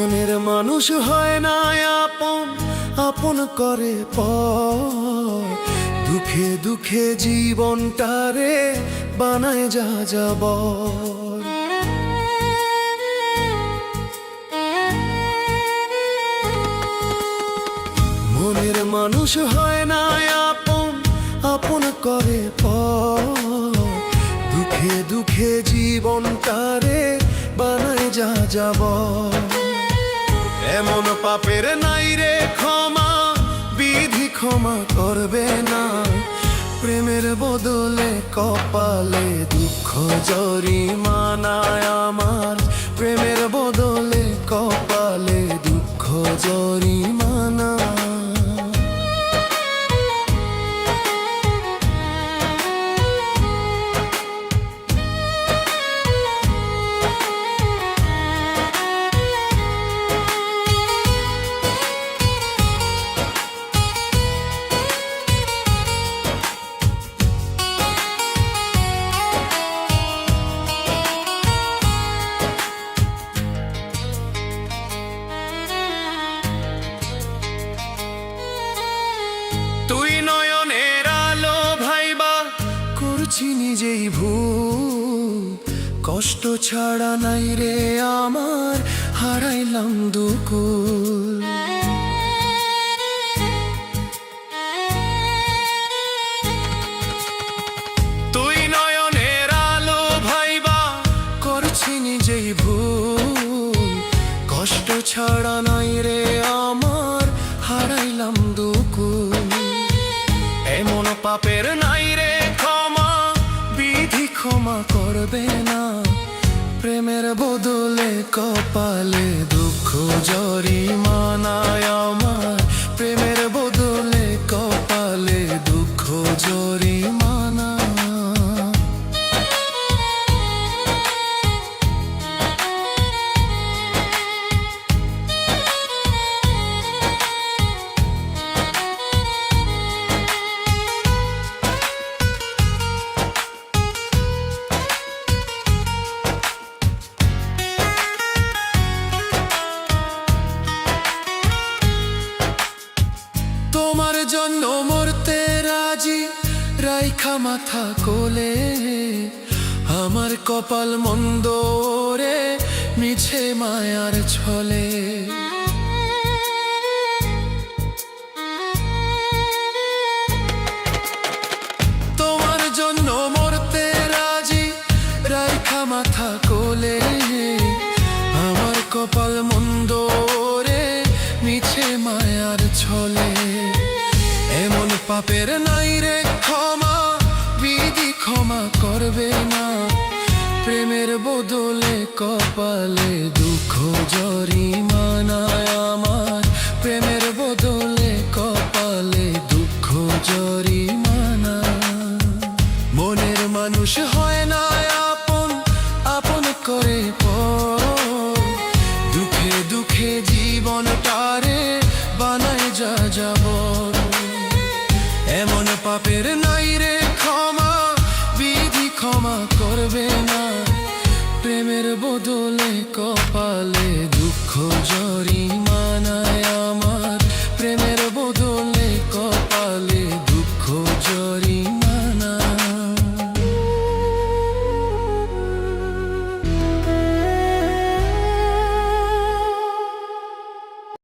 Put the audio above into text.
মনের মানুষ হয় না আপন, আপন করে পর। দুঃখে দুঃখে জীবনটারে বানায় যা যাবর। মনের মানুষ হয় না আপন, আপন করে পর। দুঃখে দুঃখে জীবনটারে বানায় যা যাবর। এমন পাপের নাই রে ক্ষমা, বিধি ক্ষমা করবে না। প্রেমের বদলে কপালে দুঃখ জরিমানায় আমার। প্রেমের বদলে কপালে দুঃখ জরিমানা। নিজেই ভুল, কষ্ট ছাড়া নাই রে আমার, হারাইলাম দুকুল। তুই নয়নের আলো ভাইবা, করছি নিজেই ভুল। কষ্ট ছাড়া নাই রে আমার, হারাইলাম দুকুল। এমন পাপের নাই রে ক্ষমা, বিধি ক্ষমা করবে না। প্রেমের বদলে কপালে দুঃখ জরিমানায় আমার। প্রেমের বদলে কপালে দুঃখ জরিমানা। তোমার জন্য মরতে রাজি, রাইখা মাথা কোলে। আমার কপাল মন্দ রে, মিছে মায়ার ছলে। তোমার জন্য মরতে রাজি, রাইখা মাথা কোলে। আমার কপাল মন্দ রে, মিছে মায়ার ছলে। এমন পাপের নাই রে ক্ষমা, বিধি ক্ষমা করবে না। প্রেমের বদলে কপালে দুঃখ জরিমানায় আমার। প্রেমের বদলে কপালে দুঃখ জরিমানা। মনের মানুষ হয় না আপন, আপন করে পর। দুঃখে দুঃখে জীবনটারে বানায় যা যাবর। এমন পাপের নাই রে ক্ষমা, বিধি ক্ষমা করবে না। প্রেমের বদলে কপালে দুঃখ